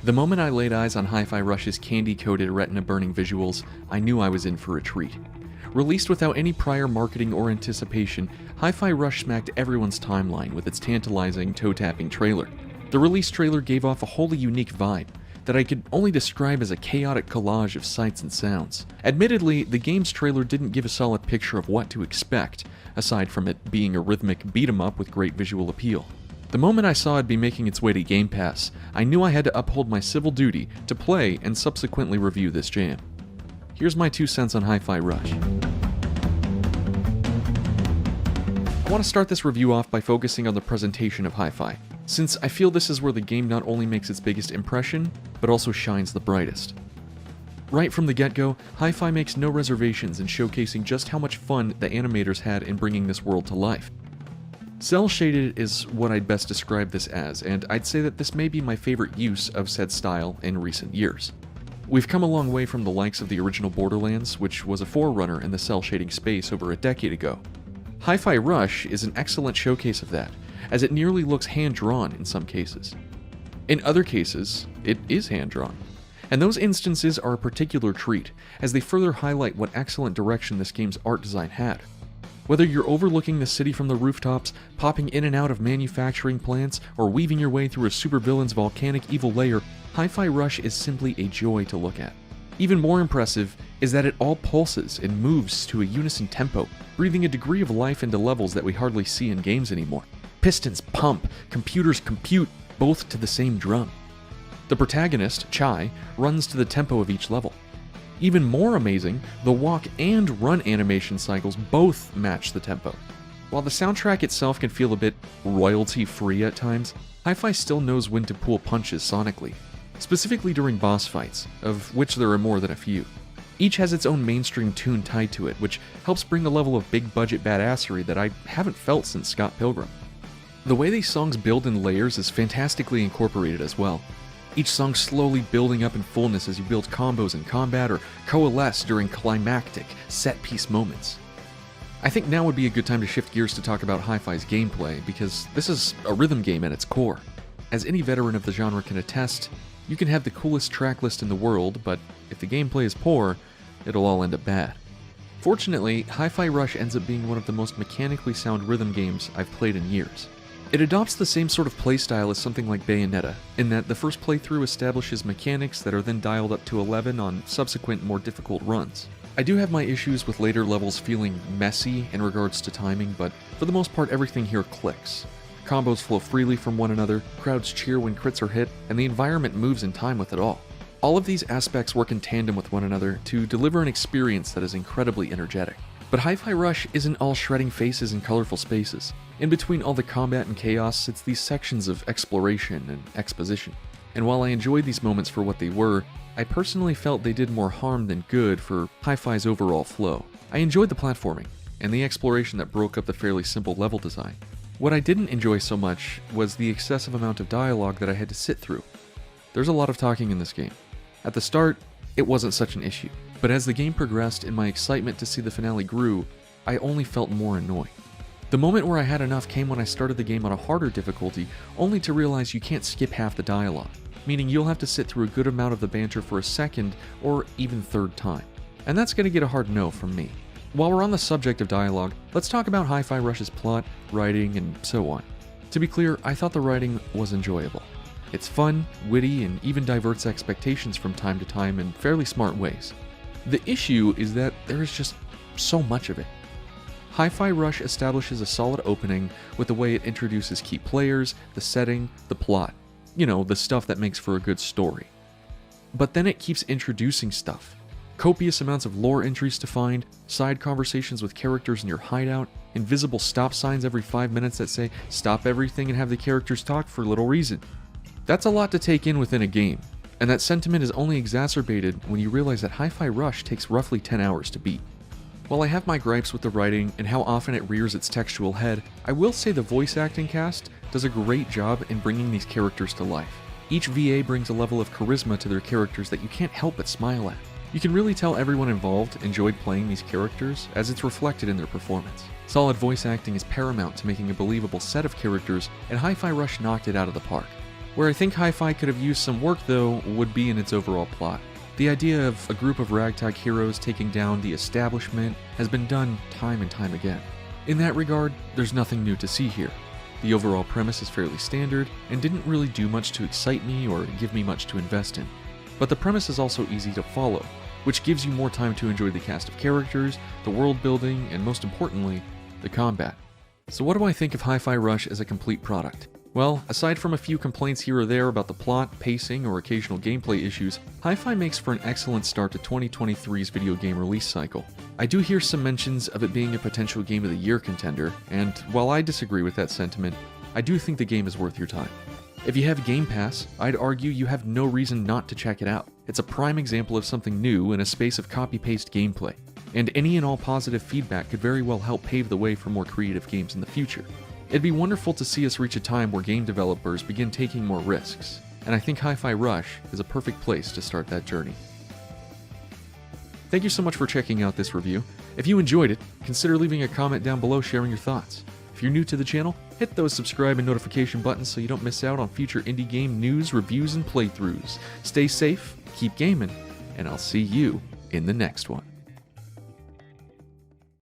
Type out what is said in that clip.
The moment I laid eyes on Hi-Fi Rush's candy-coated retina-burning visuals, I knew I was in for a treat. Released without any prior marketing or anticipation, Hi-Fi Rush smacked everyone's timeline with its tantalizing, toe-tapping trailer. The release trailer gave off a wholly unique vibe that I could only describe as a chaotic collage of sights and sounds. Admittedly, the game's trailer didn't give a solid picture of what to expect, aside from it being a rhythmic beat-em-up with great visual appeal. The moment I saw it be making its way to Gamepass, I knew I had to uphold my civil duty to play and subsequently review this jam. Here's my 2 cents on Hi-Fi Rush. I want to start this review off by focusing on the presentation of Hi-Fi, since I feel this is where the game not only makes its biggest impression, but also shines the brightest. Right from the get-go, Hi-Fi makes no reservations in showcasing just how much fun the animators had in bringing this world to life. Cel-shaded is what I'd best describe this as, and I'd say that this may be my favorite use of said style in recent years. We've come a long way from the likes of the original Borderlands, which was a forerunner in the cel-shading space over a decade ago. Hi-Fi Rush is an excellent showcase of that, as it nearly looks hand-drawn in some cases. In other cases, it is hand-drawn. And those instances are a particular treat, as they further highlight what excellent direction this game's art design had. Whether you're overlooking the city from the rooftops, popping in and out of manufacturing plants, or weaving your way through a supervillain's volcanic evil lair, Hi-Fi Rush is simply a joy to look at. Even more impressive is that it all pulses and moves to a unison tempo, breathing a degree of life into levels that we hardly see in games anymore. Pistons pump, computers compute, both to the same drum. The protagonist, Chai, runs to the tempo of each level. Even more amazing, the walk and run animation cycles both match the tempo. While the soundtrack itself can feel a bit royalty-free at times, Hi-Fi still knows when to pull punches sonically, specifically during boss fights, of which there are more than a few. Each has its own mainstream tune tied to it, which helps bring a level of big-budget badassery that I haven't felt since Scott Pilgrim. The way these songs build in layers is fantastically incorporated as well. Each song slowly building up in fullness as you build combos in combat or coalesce during climactic, set-piece moments. I think now would be a good time to shift gears to talk about Hi-Fi's gameplay, because this is a rhythm game at its core. As any veteran of the genre can attest, you can have the coolest track list in the world, but if the gameplay is poor, it'll all end up bad. Fortunately, Hi-Fi Rush ends up being one of the most mechanically sound rhythm games I've played in years. It adopts the same sort of playstyle as something like Bayonetta, in that the first playthrough establishes mechanics that are then dialed up to 11 on subsequent more difficult runs. I do have my issues with later levels feeling messy in regards to timing, but for the most part everything here clicks. Combos flow freely from one another, crowds cheer when crits are hit, and the environment moves in time with it all. All of these aspects work in tandem with one another to deliver an experience that is incredibly energetic. But Hi-Fi Rush isn't all shredding faces and colorful spaces. In between all the combat and chaos sits these sections of exploration and exposition. And while I enjoyed these moments for what they were, I personally felt they did more harm than good for Hi-Fi's overall flow. I enjoyed the platforming, and the exploration that broke up the fairly simple level design. What I didn't enjoy so much was the excessive amount of dialogue that I had to sit through. There's a lot of talking in this game. At the start, it wasn't such an issue, but as the game progressed and my excitement to see the finale grew, I only felt more annoyed. The moment where I had enough came when I started the game on a harder difficulty, only to realize you can't skip half the dialogue, meaning you'll have to sit through a good amount of the banter for a second or even third time. And that's going to get a hard no from me. While we're on the subject of dialogue, let's talk about Hi-Fi Rush's plot, writing, and so on. To be clear, I thought the writing was enjoyable. It's fun, witty, and even diverts expectations from time to time in fairly smart ways. The issue is that there is just so much of it. Hi-Fi Rush establishes a solid opening with the way it introduces key players, the setting, the plot. You know, the stuff that makes for a good story. But then it keeps introducing stuff. Copious amounts of lore entries to find, side conversations with characters in your hideout, invisible stop signs every 5 minutes that say, stop everything and have the characters talk for little reason. That's a lot to take in within a game, and that sentiment is only exacerbated when you realize that Hi-Fi Rush takes roughly 10 hours to beat. While I have my gripes with the writing and how often it rears its textual head, I will say the voice acting cast does a great job in bringing these characters to life. Each VA brings a level of charisma to their characters that you can't help but smile at. You can really tell everyone involved enjoyed playing these characters, as it's reflected in their performance. Solid voice acting is paramount to making a believable set of characters, and Hi-Fi Rush knocked it out of the park. Where I think Hi-Fi could have used some work though would be in its overall plot. The idea of a group of ragtag heroes taking down the establishment has been done time and time again. In that regard, there's nothing new to see here. The overall premise is fairly standard and didn't really do much to excite me or give me much to invest in. But the premise is also easy to follow, which gives you more time to enjoy the cast of characters, the world building, and most importantly, the combat. So what do I think of Hi-Fi Rush as a complete product? Well, aside from a few complaints here or there about the plot, pacing, or occasional gameplay issues, Hi-Fi makes for an excellent start to 2023's video game release cycle. I do hear some mentions of it being a potential Game of the Year contender, and while I disagree with that sentiment, I do think the game is worth your time. If you have Gamepass, I'd argue you have no reason not to check it out. It's a prime example of something new in a space of copy-paste gameplay, and any and all positive feedback could very well help pave the way for more creative games in the future. It'd be wonderful to see us reach a time where game developers begin taking more risks, and I think Hi-Fi Rush is a perfect place to start that journey. Thank you so much for checking out this review. If you enjoyed it, consider leaving a comment down below sharing your thoughts. If you're new to the channel, hit those subscribe and notification buttons so you don't miss out on future indie game news, reviews, and playthroughs. Stay safe, keep gaming, and I'll see you in the next one.